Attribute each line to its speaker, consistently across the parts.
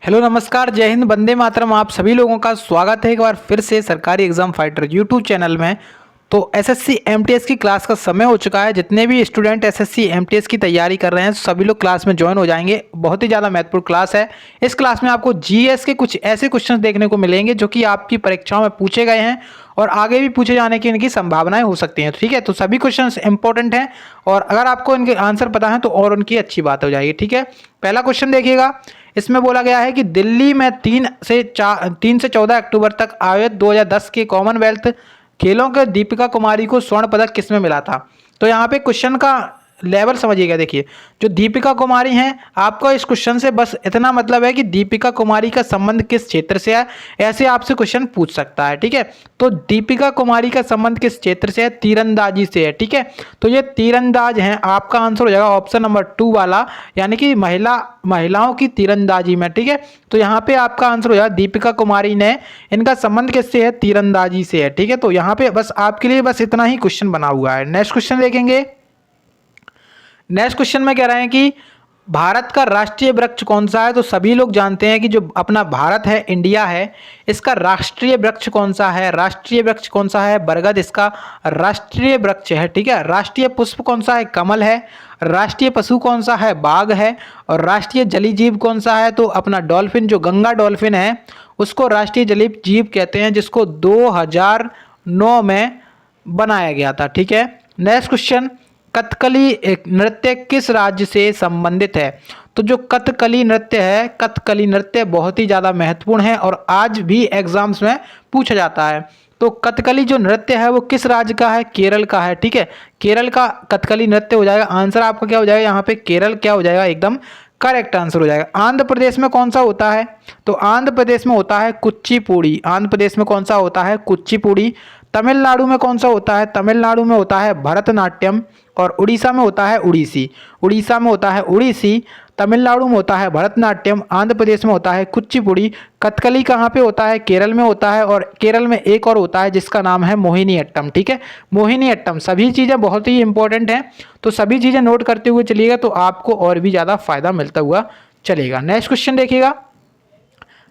Speaker 1: Hello नमस्कार, जय हिंद, वंदे मातरम। आप सभी लोगों का स्वागत है एक बार फिर से सरकारी एग्जाम फाइटर यूट्यूब चैनल में। तो एसएससी एमटीएस की क्लास का समय हो चुका है। जितने भी स्टूडेंट एसएससी एमटीएस की तैयारी कर रहे हैं सभी लोग क्लास में ज्वाइन हो जाएंगे। बहुत ही ज़्यादा महत्वपूर्ण क्लास है। इस क्लास में आपको जीएस के कुछ ऐसे क्वेश्चंस देखने को मिलेंगे जो कि आपकी परीक्षाओं में पूछे गए हैं और आगे भी पूछे जाने की इनकी संभावनाएं हो सकती हैं। ठीक है, तो सभी क्वेश्चंस इंपॉर्टेंट हैं और अगर आपको इनके आंसर पता है तो और उनकी अच्छी बात हो जाएगी। ठीक है, पहला क्वेश्चन देखिएगा। इसमें बोला गया है कि दिल्ली में 3 से 14 अक्टूबर तक आयोजित 2010 के कॉमनवेल्थ खेलों के दीपिका कुमारी को स्वर्ण पदक किसमें मिला था। तो यहाँ पे क्वेश्चन का लेवल समझिएगा। देखिए, जो दीपिका कुमारी हैं, आपको इस क्वेश्चन से बस इतना मतलब है कि दीपिका कुमारी का संबंध किस क्षेत्र से है, ऐसे आपसे क्वेश्चन पूछ सकता है। ठीक है, तो दीपिका कुमारी का संबंध किस क्षेत्र से है? तीरंदाजी से है। ठीक है, तो ये तीरंदाज हैं। आपका आंसर हो जाएगा ऑप्शन नंबर 2 वाला, यानी कि महिलाओं की तीरंदाजी में। ठीक है, तो यहाँ पे आपका आंसर हो जाएगा दीपिका कुमारी ने, इनका संबंध किससे है? तीरंदाजी से है। ठीक है, तो यहाँ पे बस आपके लिए बस इतना ही क्वेश्चन बना हुआ है। नेक्स्ट क्वेश्चन देखेंगे। नेक्स्ट क्वेश्चन में कह रहे हैं कि भारत का राष्ट्रीय वृक्ष कौन सा है। तो सभी लोग जानते हैं कि जो अपना भारत है, इंडिया है, इसका राष्ट्रीय वृक्ष कौन सा है? राष्ट्रीय वृक्ष कौन सा है? बरगद इसका राष्ट्रीय वृक्ष है। ठीक है, राष्ट्रीय पुष्प कौन सा है? कमल है। राष्ट्रीय पशु कौन सा है? बाघ है। और राष्ट्रीय जलीय जीव कौन सा है? तो अपना डॉल्फिन, जो गंगा डॉल्फिन है उसको राष्ट्रीय जलीय जीव कहते हैं, जिसको 2009 में बनाया गया था। ठीक है, नेक्स्ट क्वेश्चन। कथकली नृत्य किस राज्य से संबंधित है? तो जो कथकली नृत्य है, कथकली नृत्य बहुत ही ज़्यादा महत्वपूर्ण है और आज भी एग्जाम्स में पूछा जाता है। तो कथकली जो नृत्य है वो किस राज्य का है? केरल का है। ठीक है, केरल का कथकली नृत्य हो जाएगा। आंसर आपका क्या हो जाएगा यहाँ पे? केरल क्या हो जाएगा? एकदम करेक्ट आंसर हो जाएगा। आंध्र प्रदेश में कौन सा होता है? तो आंध्र प्रदेश में होता है कुचिपुड़ी। आंध्र प्रदेश में कौन सा होता है? कुचिपुड़ी। तमिलनाडु में कौन सा होता है? तमिलनाडु में होता है भरतनाट्यम। और उड़ीसा में होता है उड़ीसी। उड़ीसा में होता है उड़ीसी। तमिलनाडु में होता है भरतनाट्यम। आंध्र प्रदेश में होता है कुचिपुड़ी। कथकली कहाँ पे होता है? केरल में होता है। और केरल में एक और होता है जिसका नाम है मोहिनीअट्टम। ठीक है, मोहिनीअट्टम। सभी चीज़ें बहुत ही इंपॉर्टेंट हैं, तो सभी चीज़ें नोट करते हुए चलिएगा तो आपको और भी ज़्यादा फायदा मिलता हुआ चलेगा। नेक्स्ट क्वेश्चन देखिएगा।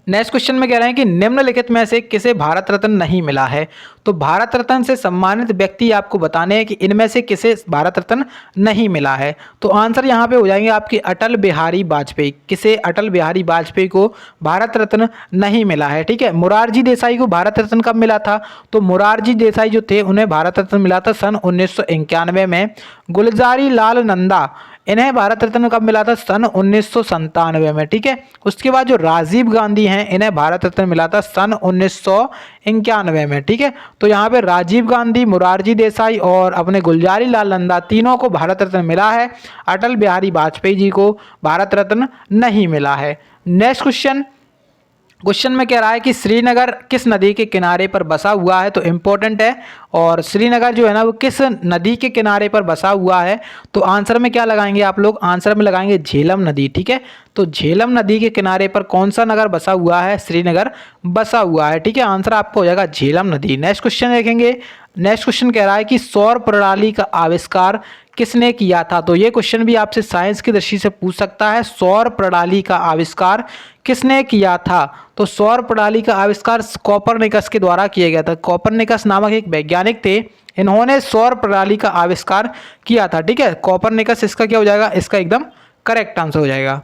Speaker 1: नेक्स्ट क्वेश्चन में कह रहे हैं कि निम्नलिखित में से किसे भारत रत्न नहीं मिला है। तो भारत रत्न से सम्मानित व्यक्ति आपको बताने हैं कि इनमें से किसे भारत रत्न नहीं मिला है। तो आंसर यहाँ पे हो जाएंगे आपके अटल बिहारी वाजपेयी। किसे? अटल बिहारी वाजपेयी को भारत रत्न नहीं मिला है। ठीक है, मुरारजी देसाई को भारत रत्न कब मिला था? तो मुरारजी देसाई जो थे उन्हें भारत रत्न मिला था सन 1991 में। गुलजारी लाल नंदा, इन्हें भारत रत्न कब मिला था? सन 1997 में। ठीक है, उसके बाद जो राजीव गांधी हैं इन्हें भारत रत्न मिला था सन 1991 में। ठीक है, तो यहाँ पे राजीव गांधी, मुरारजी देसाई और अपने गुलजारी लाल नंदा तीनों को भारत रत्न मिला है। अटल बिहारी वाजपेयी जी को भारत रत्न नहीं मिला है। Next question. क्वेश्चन में कह रहा है कि श्रीनगर किस नदी के किनारे पर बसा हुआ है। तो इम्पोर्टेंट है, और श्रीनगर जो है ना वो किस नदी के किनारे पर बसा हुआ है। तो आंसर में क्या लगाएंगे आप लोग? आंसर में लगाएंगे झेलम नदी। ठीक है, तो झेलम नदी के किनारे पर कौन सा नगर बसा हुआ है? श्रीनगर बसा हुआ है। ठीक है, आंसर आपको हो जाएगा झेलम नदी। नेक्स्ट क्वेश्चन देखेंगे। नेक्स्ट क्वेश्चन कह रहा है कि सौर प्रणाली का आविष्कार किसने किया था। तो ये क्वेश्चन भी आपसे साइंस की दृष्टि से पूछ सकता है। सौर प्रणाली का आविष्कार किसने किया था? तो सौर प्रणाली का आविष्कार कोपरनिकस के द्वारा किया गया था। कोपरनिकस नामक एक वैज्ञानिक थे, इन्होंने सौर प्रणाली का आविष्कार किया था। ठीक है, कोपरनिकस इसका क्या हो जाएगा? इसका एकदम करेक्ट आंसर हो जाएगा।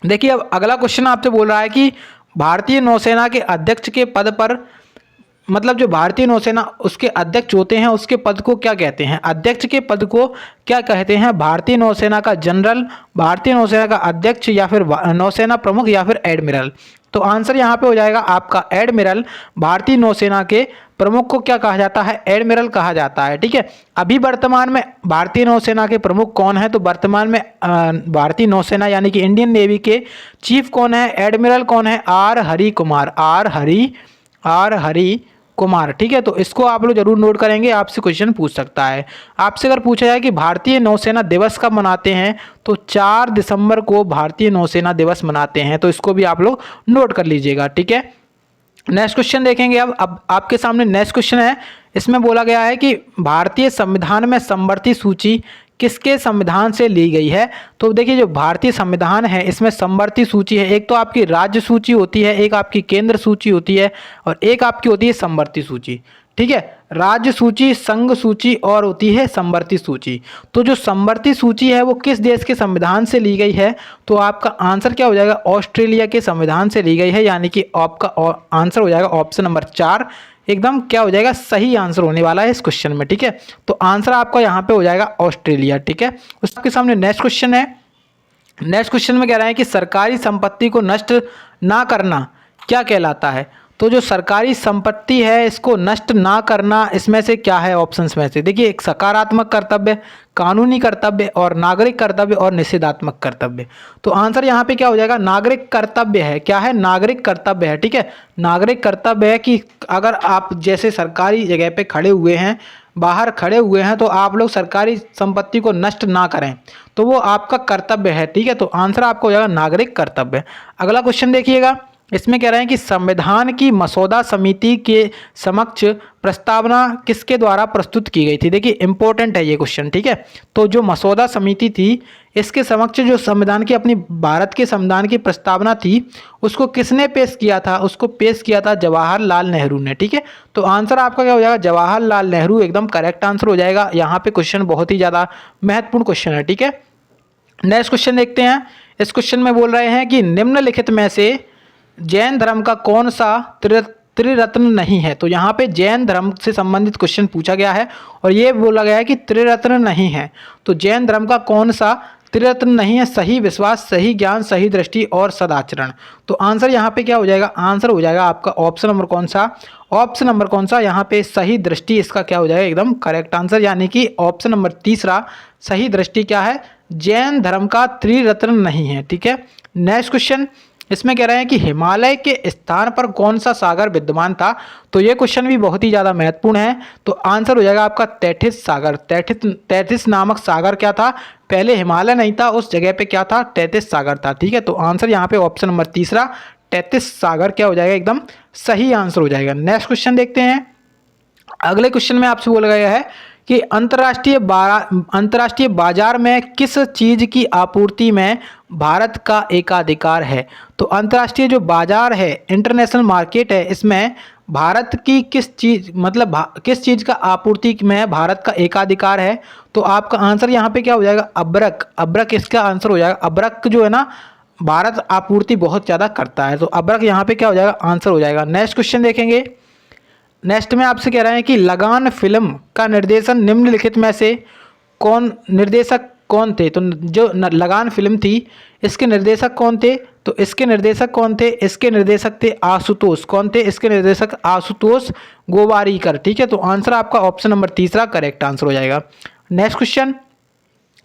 Speaker 1: देखिए, अब अगला क्वेश्चन आपसे बोल रहा है कि भारतीय नौसेना के अध्यक्ष के पद पर, मतलब जो भारतीय नौसेना उसके अध्यक्ष होते हैं उसके पद को क्या कहते हैं? अध्यक्ष के पद को क्या कहते हैं? भारतीय नौसेना का जनरल, भारतीय नौसेना का अध्यक्ष, या फिर नौसेना प्रमुख, या फिर एडमिरल। तो आंसर यहाँ पे हो जाएगा आपका एडमिरल। भारतीय नौसेना के प्रमुख को क्या कहा जाता है? एडमिरल कहा जाता है। ठीक है, अभी वर्तमान में भारतीय नौसेना के प्रमुख कौन है? तो वर्तमान में भारतीय नौसेना यानी कि इंडियन नेवी के चीफ कौन है? एडमिरल कौन है? आर हरि कुमार। आर हरि कुमार। ठीक है, तो इसको आप लोग जरूर नोट करेंगे, आपसे क्वेश्चन पूछ सकता है। आपसे अगर पूछा जाए कि भारतीय नौसेना दिवस कब मनाते हैं, तो 4 दिसंबर को भारतीय नौसेना दिवस मनाते हैं। तो इसको भी आप लोग नोट कर लीजिएगा। ठीक है, नेक्स्ट क्वेश्चन देखेंगे। अब आपके सामने नेक्स्ट क्वेश्चन है। इसमें बोला गया है कि भारतीय संविधान में समवर्ती सूची किसके संविधान से ली गई है? तो देखिए जो भारतीय संविधान है इसमें समवर्ती सूची है। एक तो आपकी राज्य सूची होती है, एक आपकी केंद्र सूची होती है और एक आपकी होती है समवर्ती सूची। ठीक है, राज्य सूची, संघ सूची और होती है समवर्ती सूची। तो जो समवर्ती सूची है वो किस देश के संविधान से ली गई है? तो आपका आंसर क्या हो जाएगा? ऑस्ट्रेलिया के संविधान से ली गई है, यानी कि आपका आंसर हो जाएगा ऑप्शन नंबर 4 एकदम क्या हो जाएगा? सही आंसर होने वाला है इस क्वेश्चन में। ठीक है, तो आंसर आपका यहाँ पे हो जाएगा ऑस्ट्रेलिया। ठीक है, उसके सामने नेक्स्ट क्वेश्चन है। नेक्स्ट क्वेश्चन में कह रहा है कि सरकारी संपत्ति को नष्ट ना करना क्या कहलाता है? तो जो सरकारी संपत्ति है इसको नष्ट ना करना, इसमें से क्या है ऑप्शंस में से? देखिए, एक सकारात्मक कर्तव्य, कानूनी कर्तव्य और नागरिक कर्तव्य और निषेधात्मक कर्तव्य। तो आंसर यहाँ पे क्या हो जाएगा? नागरिक कर्तव्य है। क्या है? नागरिक कर्तव्य है। ठीक है, नागरिक कर्तव्य है कि अगर आप जैसे सरकारी जगह पे खड़े हुए हैं, बाहर खड़े हुए हैं, तो आप लोग सरकारी संपत्ति को नष्ट ना करें, तो वो आपका कर्तव्य है। ठीक है, तो आंसर आपको हो जाएगा नागरिक कर्तव्य। अगला क्वेश्चन देखिएगा, इसमें कह रहे हैं कि संविधान की मसौदा समिति के समक्ष प्रस्तावना किसके द्वारा प्रस्तुत की गई थी? देखिए इंपॉर्टेंट है ये क्वेश्चन। ठीक है, तो जो मसौदा समिति थी इसके समक्ष जो संविधान की अपनी भारत के संविधान की प्रस्तावना थी उसको किसने पेश किया था? उसको पेश किया था जवाहरलाल नेहरू ने। ठीक है, तो आंसर आपका क्या हो जाएगा? जवाहरलाल नेहरू एकदम करेक्ट आंसर हो जाएगा। यहाँ पे क्वेश्चन बहुत ही ज़्यादा महत्वपूर्ण क्वेश्चन है। ठीक है, नेक्स्ट क्वेश्चन देखते हैं। इस क्वेश्चन में बोल रहे हैं कि निम्नलिखित में से जैन धर्म का कौन सा त्रिरत्न नहीं है? तो यहाँ पे जैन धर्म से संबंधित क्वेश्चन पूछा गया है और ये बोला गया है कि त्रिरत्न नहीं है। तो जैन धर्म का कौन सा त्रिरत्न नहीं है? सही विश्वास, सही ज्ञान, सही दृष्टि और सदाचरण। तो आंसर यहाँ पे क्या हो जाएगा? आंसर हो जाएगा आपका ऑप्शन नंबर कौन सा? ऑप्शन नंबर कौन सा? यहाँ पे सही दृष्टि इसका क्या हो जाएगा? एकदम करेक्ट आंसर, यानी कि ऑप्शन नंबर तीसरा सही दृष्टि क्या है? जैन धर्म का त्रिरत्न नहीं है। ठीक है, नेक्स्ट क्वेश्चन, इसमें कह रहे हैं कि हिमालय के स्थान पर कौन सा सागर विद्यमान था? तो ये क्वेश्चन भी बहुत ही ज़्यादा महत्वपूर्ण है। तो आंसर हो जाएगा आपका तैथिस सागर। तैथिस नामक सागर क्या था? पहले हिमालय नहीं था, उस जगह पे क्या था? तैथिस सागर था। ठीक है, तो आंसर यहाँ पे ऑप्शन नंबर तीसरा तैथिस सागर क्या हो जाएगा? एकदम सही आंसर हो जाएगा। नेक्स्ट क्वेश्चन देखते हैं। अगले क्वेश्चन में आपसे बोला गया है कि अंतर्राष्ट्रीय बाजार में किस चीज़ की आपूर्ति में भारत का एकाधिकार है? तो अंतर्राष्ट्रीय जो बाजार है, इंटरनेशनल मार्केट है, इसमें भारत की किस चीज़ मतलब किस चीज़ का आपूर्ति में भारत का एकाधिकार है? तो आपका आंसर यहाँ पे क्या हो जाएगा? अब्रक। अब्रक इसका आंसर हो जाएगा। अब्रक जो है ना, भारत आपूर्ति बहुत ज़्यादा करता है, तो अब्रक यहाँ पे क्या हो जाएगा? आंसर हो जाएगा। नेक्स्ट क्वेश्चन देखेंगे। नेक्स्ट में आपसे कह रहे हैं कि लगान फिल्म का निर्देशन निम्नलिखित में से निर्देशक कौन थे? तो जो लगान फिल्म थी इसके निर्देशक कौन थे? तो इसके निर्देशक कौन थे? इसके निर्देशक थे आशुतोष। कौन थे इसके निर्देशक? आशुतोष गोवारीकर। ठीक है, तो आंसर आपका ऑप्शन नंबर तीसरा करेक्ट आंसर हो जाएगा। नेक्स्ट क्वेश्चन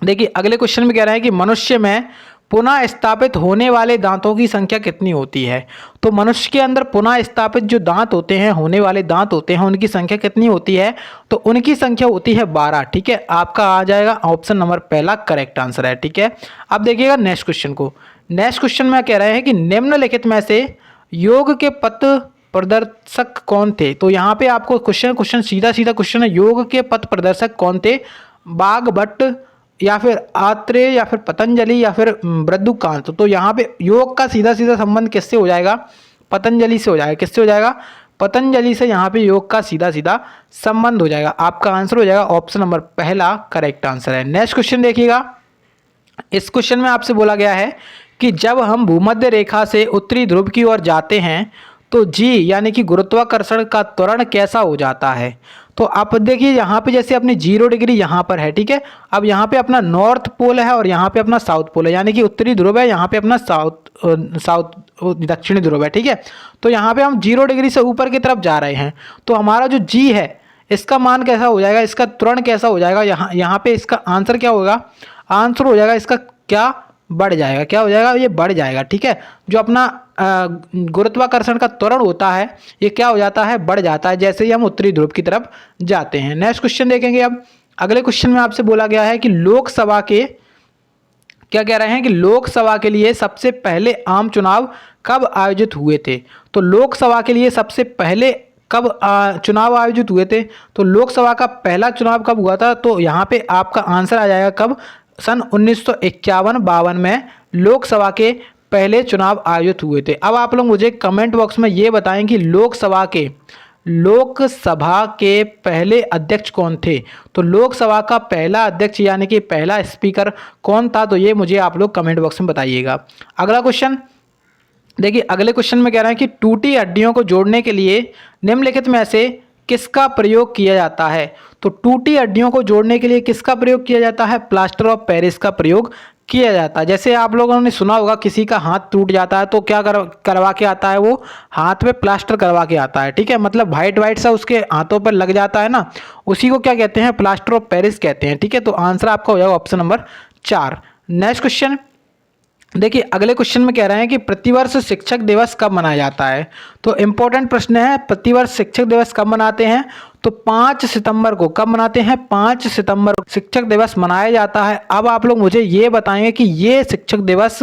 Speaker 1: देखिए, अगले क्वेश्चन में कह रहा है कि मनुष्य में पुनः स्थापित होने वाले दांतों की संख्या कितनी होती है? तो मनुष्य के अंदर पुनः स्थापित जो दांत होते हैं, होने वाले दांत होते हैं, उनकी संख्या कितनी होती है? तो उनकी संख्या होती है 12। ठीक है, आपका आ जाएगा ऑप्शन नंबर पहला करेक्ट आंसर है। ठीक है, अब देखिएगा नेक्स्ट क्वेश्चन को। नेक्स्ट क्वेश्चन में कह रहे हैं कि निम्नलिखित में से योग के पथ प्रदर्शक कौन थे? तो यहाँ पे आपको क्वेश्चन सीधा क्वेश्चन है, योग के पथ प्रदर्शक कौन थे? बाघभट्ट या फिर आत्रेय या फिर पतंजलि या फिर बृद्धुकांत। तो यहाँ पे योग का सीधा संबंध किससे हो जाएगा? पतंजलि से हो जाएगा। किससे हो जाएगा? पतंजलि से यहाँ पे योग का सीधा संबंध हो जाएगा। आपका आंसर हो जाएगा ऑप्शन नंबर पहला करेक्ट आंसर है। नेक्स्ट क्वेश्चन देखिएगा। इस क्वेश्चन में आपसे बोला गया है कि जब हम भूमध्य रेखा से उत्तरी ध्रुव की ओर जाते हैं तो जी यानी कि गुरुत्वाकर्षण का त्वरण कैसा हो जाता है? तो आप देखिए यहाँ पे जैसे अपनी 0 डिग्री यहाँ पर है। ठीक है, अब यहाँ पे अपना नॉर्थ पोल है और यहाँ पे अपना साउथ पोल है, यानी कि उत्तरी ध्रुव है, यहाँ पे अपना साउथ दक्षिणी ध्रुव है। ठीक है, तो यहाँ पे हम 0 डिग्री से ऊपर की तरफ जा रहे हैं, तो हमारा जो जी है इसका मान कैसा हो जाएगा? इसका त्वरण कैसा हो जाएगा? यहाँ पे इसका आंसर क्या होगा? आंसर हो जाएगा इसका क्या? बढ़ जाएगा। क्या हो जाएगा? ये बढ़ जाएगा। ठीक है, जो अपना गुरुत्वाकर्षण का त्वरण होता है ये क्या हो जाता है? बढ़ जाता है, जैसे ही हम उत्तरी ध्रुव की तरफ जाते हैं। नेक्स्ट क्वेश्चन देखेंगे। अब अगले क्वेश्चन में आपसे बोला गया है कि लोकसभा के क्या कह रहे हैं कि लोकसभा के लिए सबसे पहले आम चुनाव कब आयोजित हुए थे? तो लोकसभा के लिए सबसे पहले कब चुनाव आयोजित हुए थे? तो लोकसभा का पहला चुनाव कब हुआ था? तो यहाँ पे आपका आंसर आ जाएगा कब? सन 1951-52 में लोकसभा के पहले चुनाव आयोजित हुए थे। अब आप लोग मुझे कमेंट बॉक्स में ये बताएं कि लोकसभा के पहले अध्यक्ष कौन थे? तो लोकसभा का पहला अध्यक्ष यानी कि पहला स्पीकर कौन था? तो ये मुझे आप लोग कमेंट बॉक्स में बताइएगा। अगला क्वेश्चन देखिए, अगले क्वेश्चन में कह रहा है कि टूटी हड्डियों को जोड़ने के लिए निम्नलिखित में से किसका प्रयोग किया जाता है? तो टूटी हड्डियों को जोड़ने के लिए किसका प्रयोग किया जाता है? प्लास्टर ऑफ पेरिस का प्रयोग किया जाता है। जैसे आप लोगों ने सुना होगा किसी का हाथ टूट जाता है तो क्या करवा के आता है? वो हाथ पे प्लास्टर करवा के आता है, ठीक है, मतलब वाइट वाइट सा उसके हाथों पर लग जाता है ना, उसी को क्या कहते हैं? प्लास्टर ऑफ पेरिस कहते हैं, ठीक है। तो आंसर आपका हो जाएगा ऑप्शन नंबर 4। नेक्स्ट क्वेश्चन देखिए, अगले क्वेश्चन में कह रहे हैं कि प्रतिवर्ष शिक्षक दिवस कब मनाया जाता है? तो इंपॉर्टेंट प्रश्न है, प्रतिवर्ष शिक्षक दिवस कब मनाते हैं? तो 5 सितंबर को। कब मनाते हैं? 5 सितंबर को शिक्षक दिवस मनाया जाता है। अब आप लोग मुझे ये बताएंगे कि ये शिक्षक दिवस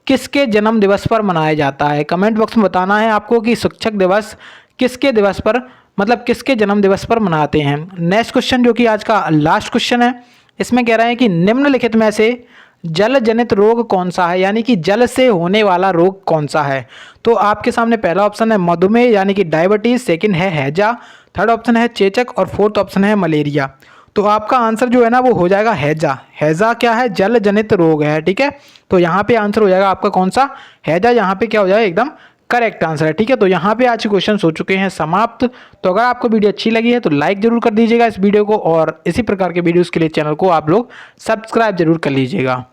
Speaker 1: किसके जन्म दिवस पर मनाया जाता है? कमेंट बॉक्स में बताना है आपको कि शिक्षक दिवस किसके दिवस पर, मतलब किसके जन्म दिवस पर मनाते हैं। नेक्स्ट क्वेश्चन जो कि आज का लास्ट क्वेश्चन है, इसमें कह रहे हैं कि निम्नलिखित में से जल जनित रोग कौन सा है? यानी कि जल से होने वाला रोग कौन सा है? तो आपके सामने पहला ऑप्शन है मधुमेह यानी कि डायबिटीज, सेकंड है हैजा, थर्ड ऑप्शन है चेचक और फोर्थ ऑप्शन है मलेरिया। तो आपका आंसर जो है ना वो हो जाएगा हैजा। हैजा क्या है? जल जनित रोग है, ठीक है। तो यहाँ पे आंसर हो जाएगा आपका कौन सा? हैजा। यहाँ पे क्या हो जाएगा? एकदम करेक्ट आंसर है, ठीक है। तो यहाँ पे आज के क्वेश्चन हो चुके हैं समाप्त। तो अगर आपको वीडियो अच्छी लगी है तो लाइक जरूर कर दीजिएगा इस वीडियो को, और इसी प्रकार के वीडियोस के लिए चैनल को आप लोग सब्सक्राइब जरूर कर लीजिएगा।